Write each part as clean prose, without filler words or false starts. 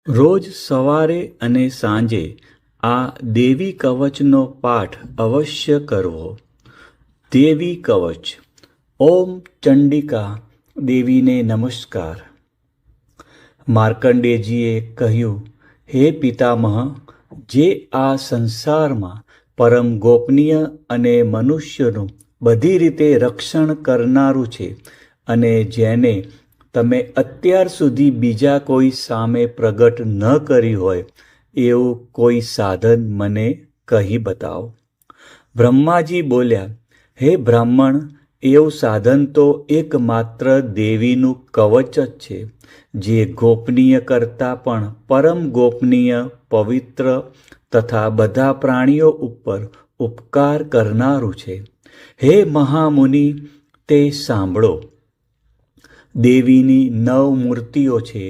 રોજ સવારે અને સાંજે આ દેવી કવચનો પાઠ અવશ્ય કરવો. દેવી કવચ. ઓમ ચંડિકા દેવીને નમસ્કાર. માર્કંડેયજીએ કહ્યું, હે પિતામહ, જે આ સંસારમાં પરમ ગોપનીય અને મનુષ્યનું બધી રીતે રક્ષણ કરનારું છે, અને જેને તમે અત્યાર સુધી બીજા કોઈ સામે પ્રગટ ન કરી હોય એવું કોઈ સાધન મને કહી બતાવો. બ્રહ્માજી બોલ્યા, હે બ્રાહ્મણ, એવું સાધન તો એકમાત્ર દેવીનું કવચ જ છે, જે ગોપનીય કરતાં પણ પરમ ગોપનીય, પવિત્ર તથા બધા પ્રાણીઓ ઉપર ઉપકાર કરનારું છે. હે મહામુનિ, તે સાંભળો. દેવીની 9 મૂર્તિઓ છે.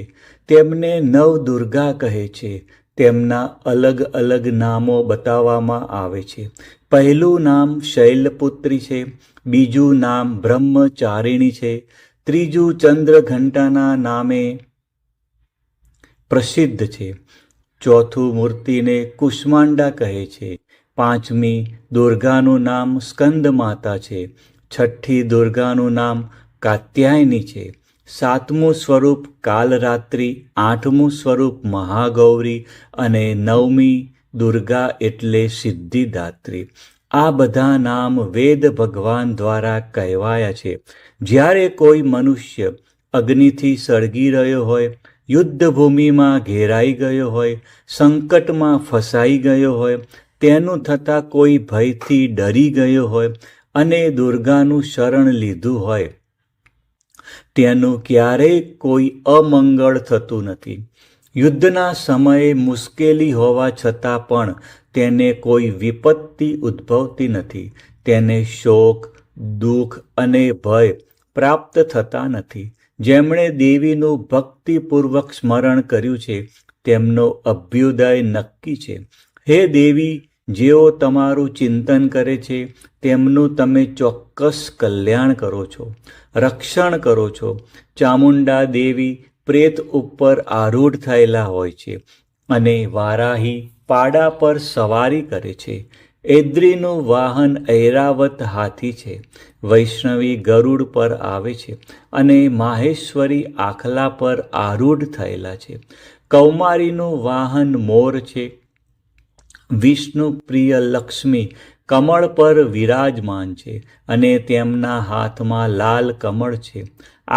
તેમને નવદુર્ગા કહે છે. તેમના અલગ અલગ નામો બતાવવામાં આવે છે. પહેલું નામ શૈલપુત્રી છે, બીજું નામ બ્રહ્મચારિણી છે, ત્રીજું ચંદ્રઘંટાના નામે પ્રસિદ્ધ છે, ચોથું મૂર્તિને કુષ્માંડા કહે છે, પાંચમી દુર્ગાનું નામ સ્કંદમાતા છે, છઠ્ઠી દુર્ગાનું નામ કાત્યાયની છે, સાતમું સ્વરૂપ કાલરાત્રિ, આઠમું સ્વરૂપ મહાગૌરી અને નવમી દુર્ગા એટલે સિદ્ધિદાત્રી. આ બધા નામ વેદ ભગવાન દ્વારા કહેવાયા છે. જ્યારે કોઈ મનુષ્ય અગ્નિથી સળગી રહ્યો હોય, યુદ્ધભૂમિમાં ઘેરાઈ ગયો હોય, સંકટમાં ફસાઈ ગયો હોય, તેનું થતાં કોઈ ભયથી ડરી ગયો હોય અને દુર્ગાનું શરણ લીધું હોય, તેનું ક્યારેય કોઈ અમંગળ થતું નથી. યુદ્ધના સમયે મુશ્કેલી હોવા છતાં પણ તેને કોઈ વિપત્તિ ઉદ્ભવતી નથી. તેને શોક, દુઃખ અને ભય પ્રાપ્ત થતા નથી. જેમણે દેવીનું ભક્તિપૂર્વક સ્મરણ કર્યું છે, તેમનો અભ્યુદય નક્કી છે. હે દેવી, જેઓ તમારું ચિંતન કરે છે, તેમનું તમે ચોક્કસ કલ્યાણ કરો છો, રક્ષણ કરો છો. ચામુંડા દેવી પ્રેત ઉપર આરૂઢ થયેલા હોય છે, અને વારાહી પાડા પર સવારી કરે છે. ઐદ્રીનું વાહન ઐરાવત હાથી છે. વૈષ્ણવી ગરુડ પર આવે છે, અને માહેશ્વરી આખલા પર આરૂઢ થયેલા છે. કૌમારીનું વાહન મોર છે. વિષ્ણુ પ્રિય લક્ષ્મી કમળ પર વિરાજમાન છે, અને તેમના હાથમાં લાલ કમળ છે.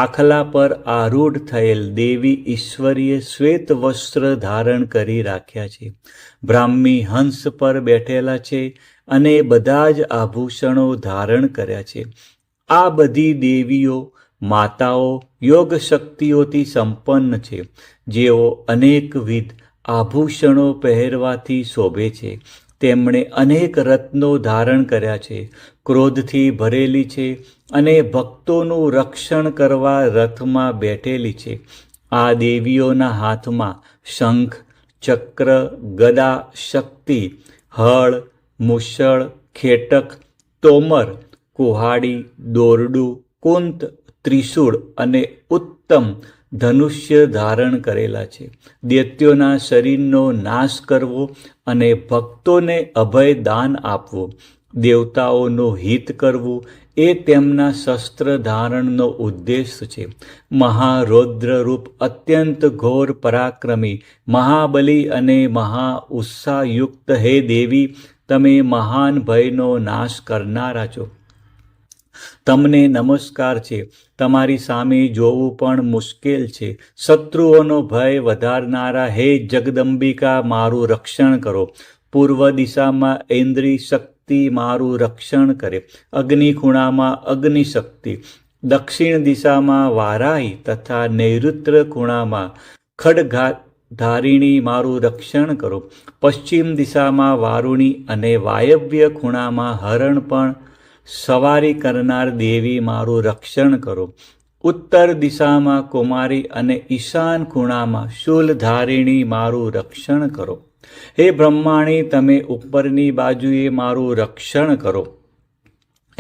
આખલા પર આરૂઢ થયેલ દેવી ઈશ્વરીએ શ્વેત વસ્ત્ર ધારણ કરી રાખ્યા છે. બ્રાહ્મી હંસ પર બેઠેલા છે, અને બધા જ આભૂષણો ધારણ કર્યા છે. આ બધી દેવીઓ માતાઓ યોગ શક્તિઓથી સંપન્ન છે, જેઓ અનેકવિધ આભૂષણો પહેરવાથી શોભે છે. તેમણે અનેક રત્નો ધારણ કર્યા છે, ક્રોધથી ભરેલી છે, અને ભક્તોનું રક્ષણ કરવા રથમાં બેઠેલી છે. આ દેવીઓના હાથમાં શંખ, ચક્ર, ગદા, શક્તિ, હળ, મુસળ, ખેટક, તોમર, કુહાડી, દોરડું, કુંત, ત્રિશૂળ અને ઉત્તમ ધનુષ્ય ધારણ કરેલા છે. દૈત્યોના શરીરનો નાશ કરવો અને ભક્તોને અભય દાન આપવું, દેવતાઓનું હિત કરવું એ તેમના શસ્ત્ર ધારણનો ઉદ્દેશ છે. મહારૌદ્ર રૂપ, અત્યંત ઘોર પરાક્રમી, મહાબલી અને મહા ઉત્સાહયુક્ત હે દેવી, તમે મહાન ભયનો નાશ કરનારા છો. તમને નમસ્કાર છે. તમારી સામે જોવું પણ મુશ્કેલ છે. શત્રુઓનો ભય વધારનારા હે જગદંબિકા, મારું રક્ષણ કરો. પૂર્વ દિશામાં ઐન્દ્રી શક્તિ મારું રક્ષણ કરે. અગ્નિ ખૂણામાં અગ્નિ શક્તિ, દક્ષિણ દિશામાં વારાહી તથા નૈઋત્ય ખૂણામાં ખડ્ગધારિણી મારું રક્ષણ કરો. પશ્ચિમ દિશામાં વારુણી અને વાયવ્ય ખૂણામાં હરણ પણ સવારી કરનાર દેવી મારું રક્ષણ કરો. ઉત્તર દિશામાં કુમારી અને ઈશાન ખૂણામાં શૂલધારિણી મારું રક્ષણ કરો. હે બ્રહ્માણી, તમે ઉપરની બાજુએ મારું રક્ષણ કરો.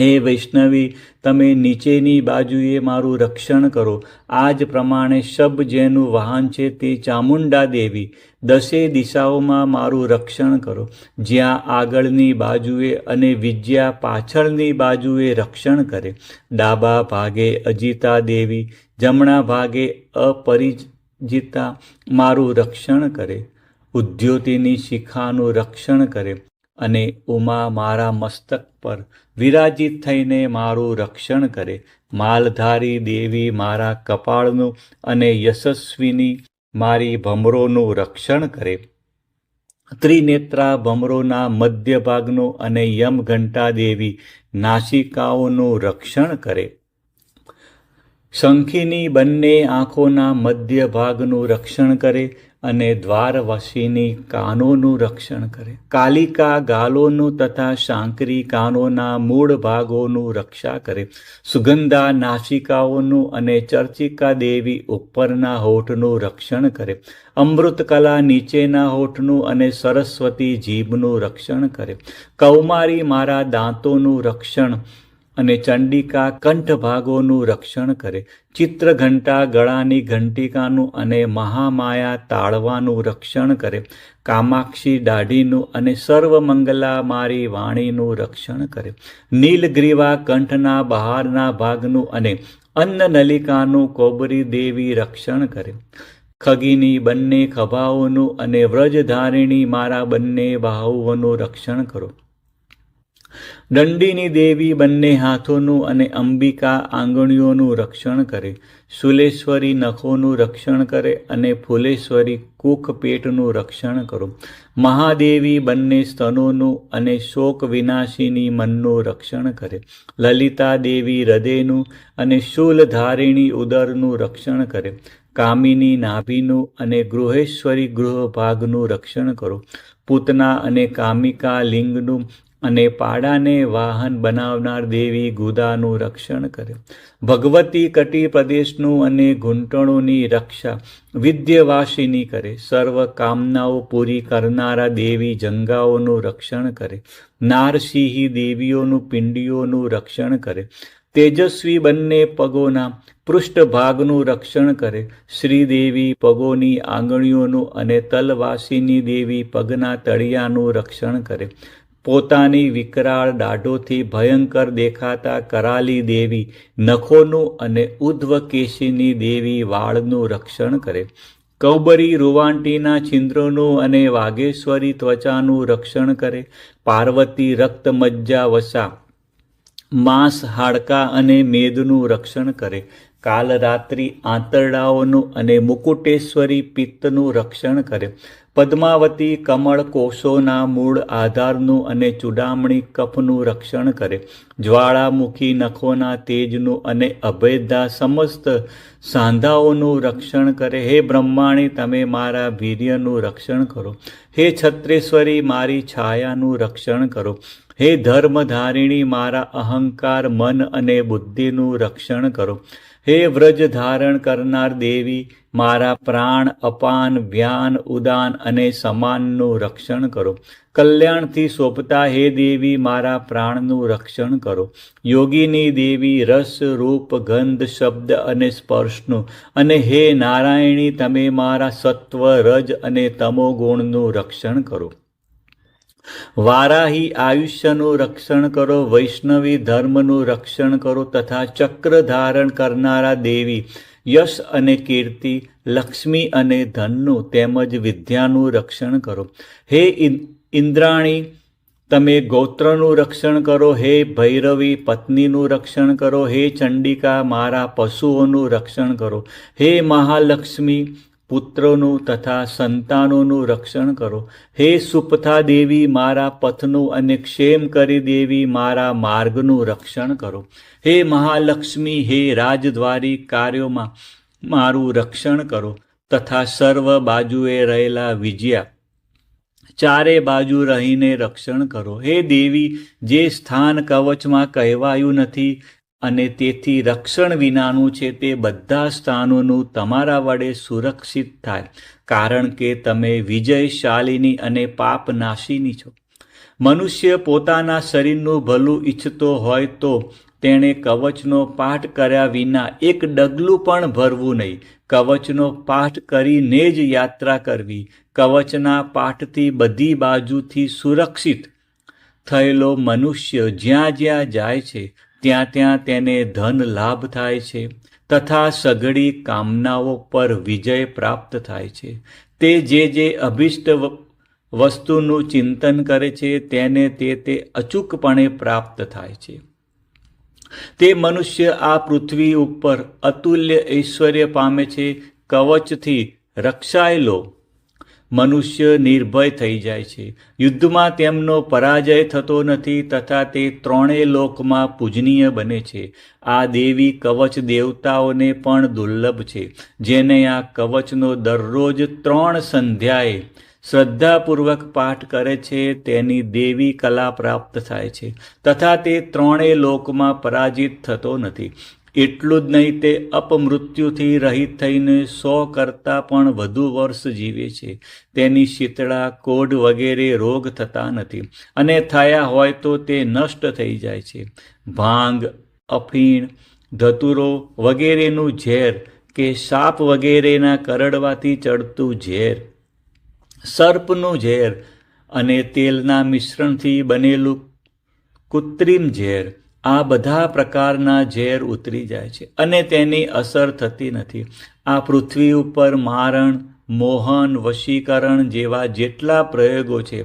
હે વૈષ્ણવી, તમે નીચેની બાજુએ મારું રક્ષણ કરો. આ જ પ્રમાણે શબ જેનું વાહન છે તે ચામુંડા દેવી, 10 દિશાઓમાં મારું રક્ષણ કરો. જ્યાં આગળની બાજુએ અને વિજ્યા પાછળની બાજુએ રક્ષણ કરે. ડાબા ભાગે અજિતા દેવી, જમણા ભાગે અપરિજિતા મારું રક્ષણ કરે. ઉદ્યોતિની શિખાનું રક્ષણ કરે અને ઉમા મારા મસ્તક પર વિરાજિત થઈને મારું રક્ષણ કરે. માલધારી દેવી મારા કપાળનું અને યશસ્વીની મારી ભમરોનું રક્ષણ કરે. ત્રિનેત્રા ભમરોના મધ્ય ભાગનું અને યમઘંટા દેવી નાસિકાઓનું રક્ષણ કરે. શંખીની બંને આંખોના મધ્ય ભાગનું રક્ષણ કરે અને દ્વારવશીની કાનોનું રક્ષણ કરે. કાલિકા ગાલોનું તથા શાંકરી કાનોના મૂળ ભાગોનું રક્ષા કરે. સુગંધા નાસિકાઓનું અને ચર્ચિકા દેવી ઉપરના હોઠનું રક્ષણ કરે. અમૃતકલા નીચેના હોઠનું અને સરસ્વતી જીભનું રક્ષણ કરે. કૌમારી મારા દાંતોનું રક્ષણ અને ચંડિકા કંઠ ભાગોનું રક્ષણ કરે. ચિત્રઘંટા ગળાની ઘંટિકાનું અને મહામાયા તાળવાનું રક્ષણ કરે. કામાક્ષી દાઢીનું અને સર્વમંગલા મારી વાણીનું રક્ષણ કરે. નીલગ્રીવા કંઠના બહારના ભાગનું અને અન્નનલિકાનું કોબરી દેવી રક્ષણ કરે. ખગીની બંને ખભાઓનું અને વ્રજધારિણી મારા બંને બાહુઓનું રક્ષણ કરો. દંડીની દેવી બંને હાથોનું અને અંબિકા આંગળીઓનું રક્ષણ કરે. શૂલેશ્વરી નખોનું રક્ષણ કરે અને ફૂલેશ્વરી કુખ પેટનું રક્ષણ કરો. મહાદેવી બંને સ્તનોનું અને શોક વિનાશીની મનનું રક્ષણ કરે. લલિતા દેવી હૃદયનું અને શૂલધારિણી ઉદરનું રક્ષણ કરે. કામિની નાભીનું અને ગૃહેશ્વરી ગૃહ ભાગનું રક્ષણ કરો. પૂતના અને કામિકા લિંગનું અને પાડાને વાહન બનાવનાર દેવી ગુદાનું રક્ષણ કરે. ભગવતી કટી પ્રદેશનું અને ઘૂંટણોની રક્ષા વિદ્યવાસિની કરે. સર્વ કામનાઓ પૂરી કરનારા દેવી જંગાઓનું રક્ષણ કરે. નારસિંહી દેવીઓનું પિંડીઓનું રક્ષણ કરે. તેજસ્વી બંને પગોના પૃષ્ઠભાગનું રક્ષણ કરે. શ્રીદેવી પગોની આંગળીઓનું અને તલવાસીની દેવી પગના તળિયાનું રક્ષણ કરે. પોતાની વિકરાળ દાઢોથી ભયંકર દેખાતા કરાલી દેવી નખોનું અને ઉધ્વકેશીની દેવી વાળનું રક્ષણ કરે. કૌબરી રૂવાંટીના છિદ્રોનું અને વાઘેશ્વરી ત્વચાનું રક્ષણ કરે. પાર્વતી રક્ત મજ્જા વસા માંસ હાડકા અને મેદનું રક્ષણ કરે. કાલરાત્રિ આંતરડાઓનું અને મુકુટેશ્વરી પિત્તનું રક્ષણ કરે. પદ્માવતી કમળ કોષોના મૂળ આધારનું અને ચૂડામણી કફનું રક્ષણ કરે. જ્વાળામુખી નખોના તેજનું અને અભેદા સમસ્ત સાંધાઓનું રક્ષણ કરે. હે બ્રહ્માણી, તમે મારા વીર્યનું રક્ષણ કરો. હે છત્રેશ્વરી, મારી છાયાનું રક્ષણ કરો. હે ધર્મધારિણી, મારા અહંકાર મન અને બુદ્ધિનું રક્ષણ કરો. હે વ્રજ ધારણ કરનાર દેવી, મારા પ્રાણ અપાન વ્યાન ઉદાન અને સમાનનું રક્ષણ કરો. કલ્યાણથી શોભતા હે દેવી, મારા પ્રાણનું રક્ષણ કરો. યોગીની દેવી રસ રૂપ ગંધ શબ્દ અને સ્પર્શનું અને હે નારાયણી, તમે મારા સત્વ રજ અને તમો ગુણનું રક્ષણ કરો. વારાહી આયુષ્યનું રક્ષણ કરો. વૈષ્ણવી ધર્મનું રક્ષણ કરો તથા ચક્ર ધારણ કરનારા દેવી યશ અને કીર્તિ, લક્ષ્મી અને ધનનું તેમજ વિદ્યાનું રક્ષણ કરો. હે ઇન્દ્રાણી, તમે ગોત્રનું રક્ષણ કરો. હે ભૈરવી, પત્નીનું રક્ષણ કરો. હે ચંડિકા, મારા પશુઓનું રક્ષણ કરો. હે મહાલક્ષ્મી, પુત્રોનું તથા સંતાનોનું રક્ષણ કરો. હે સુપથા દેવી, મારા પથનું અને ક્ષેમ કરી દેવી મારા માર્ગનું રક્ષણ કરો. હે મહાલક્ષ્મી, હે રાજદ્વારી કાર્યોમાં મારું રક્ષણ કરો તથા સર્વ બાજુએ રહેલા વિજયા ચારે બાજુ રહીને રક્ષણ કરો. હે દેવી, જે સ્થાન કવચમાં કહેવાયું નથી અને તેથી રક્ષણ વિનાનું છે, તે બધા સ્થાનોનું તમારા વડે સુરક્ષિત થાય, કારણ કે તમે વિજયશાલિની અને પાપનાશીની છો. મનુષ્ય પોતાના શરીરનું ભલું ઈચ્છતો હોય તો તેણે કવચનો પાઠ કર્યા વિના એક ડગલું પણ ભરવું નહીં. કવચનો પાઠ કરીને જ યાત્રા કરવી. કવચના પાઠથી બધી બાજુથી સુરક્ષિત થયેલો મનુષ્ય જ્યાં જ્યાં જાય છે ત્યાં ત્યાં તેને ધન લાભ થાય છે તથા સઘળી કામનાઓ પર વિજય પ્રાપ્ત થાય છે. તે જે અભિષ્ટ વસ્તુનું ચિંતન કરે છે તેને તે અચૂકપણે પ્રાપ્ત થાય છે. તે મનુષ્ય આ પૃથ્વી ઉપર અતુલ્ય ઐશ્વર્ય પામે છે. કવચથી રક્ષાયેલો મનુષ્ય નિર્ભય થઈ જાય છે. યુદ્ધમાં તેમનો પરાજય થતો નથી તથા તે ત્રણેય લોકમાં પૂજનીય બને છે. આ દેવી કવચ દેવતાઓને પણ દુર્લભ છે. જેને આ કવચનો દરરોજ 3 સંધ્યાએ શ્રદ્ધાપૂર્વક પાઠ કરે છે તેની દેવી કલા પ્રાપ્ત થાય છે તથા તે ત્રણેય લોકમાં પરાજિત થતો નથી. એટલું જ નહીં, તે અપમૃત્યુથી રહિત થઈને 100 કરતાં પણ વધુ વર્ષ જીવે છે. તેની શીતળા, કોઢ વગેરે રોગ થતા નથી અને થયા હોય તો તે નષ્ટ થઈ જાય છે. ભાંગ, અફીણ, ધતુરો વગેરેનું ઝેર કે સાપ વગેરેના કરડવાથી ચડતું ઝેર, સર્પનું ઝેર અને તેલના મિશ્રણથી બનેલું કૃત્રિમ ઝેર, આ બધા પ્રકારના ઝેર ઉતરી જાય છે અને તેની અસર થતી નથી. આ પૃથ્વી ઉપર મારણ, મોહન, વશીકરણ જેવા જેટલા પ્રયોગો છે,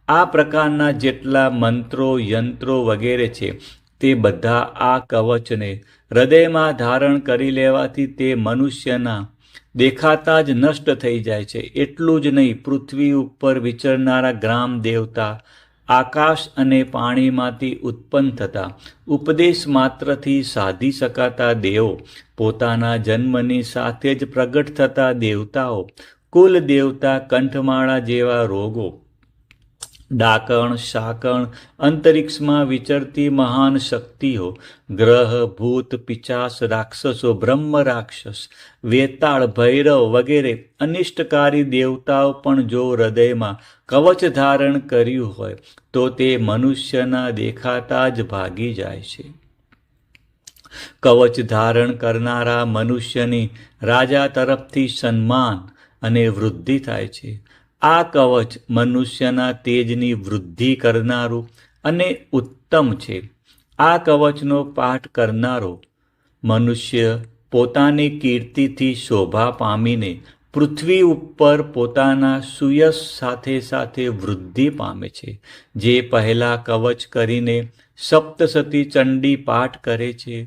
આ પ્રકારના જેટલા મંત્રો, યંત્રો વગેરે છે, તે બધા આ કવચને હૃદયમાં ધારણ કરી લેવાથી તે મનુષ્યના દેખાતા જ નષ્ટ થઈ જાય છે. એટલું જ નહીં, પૃથ્વી ઉપર વિચરનારા ગ્રામ દેવતા, આકાશ અને પાણીમાંથી ઉત્પન્ન થતા, ઉપદેશ માત્રથી સાધી શકાતા દેવો, પોતાના જન્મની સાથે જ પ્રગટ થતા દેવતાઓ, કુલ દેવતા, કંઠમાળા જેવા રોગો, ડાકણ, શાકણ, અંતરિક્ષમાં વિચરતી મહાન શક્તિઓ, ગ્રહ, ભૂત, પિચાસ, રાક્ષસો, બ્રહ્મ રાક્ષસ, વેતાળ, ભૈરવ વગેરે અનિષ્ટકારી દેવતાઓ પણ જો હૃદયમાં કવચ ધારણ કર્યું હોય તો તે મનુષ્યના દેખાતા જ ભાગી જાય છે. કવચ ધારણ કરનારા મનુષ્યની રાજા તરફથી સન્માન અને વૃદ્ધિ થાય છે. આ કવચ મનુષ્યના તેજની વૃદ્ધિ કરનારું અને ઉત્તમ છે. આ કવચનો પાઠ કરનારો મનુષ્ય પોતાની કીર્તિથી શોભા પામીને પૃથ્વી ઉપર પોતાના સુયશ સાથે સાથે વૃદ્ધિ પામે છે. જે પહેલા કવચ કરીને સપ્તસતી ચંડી પાઠ કરે છે,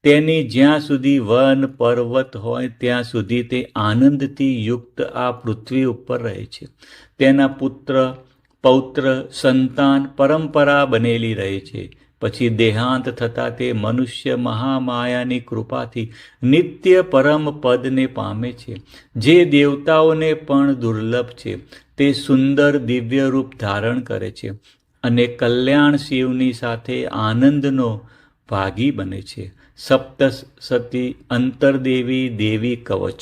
તેની જ્યાં સુધી વન પર્વત હોય ત્યાં સુધી તે આનંદથી યુક્ત આ પૃથ્વી ઉપર રહે છે. તેના પુત્ર, પૌત્ર, સંતાન પરંપરા બનેલી રહે છે. પછી દેહાંત થતાં તે મનુષ્ય મહામાયાની કૃપાથી નિત્ય પરમ પદને પામે છે, જે દેવતાઓને પણ દુર્લભ છે. તે સુંદર દિવ્ય રૂપ ધારણ કરે છે અને કલ્યાણ શિવની સાથે આનંદનો ભાગી બને છે. સપ્તસતી અંતરદેવી દેવી કવચ.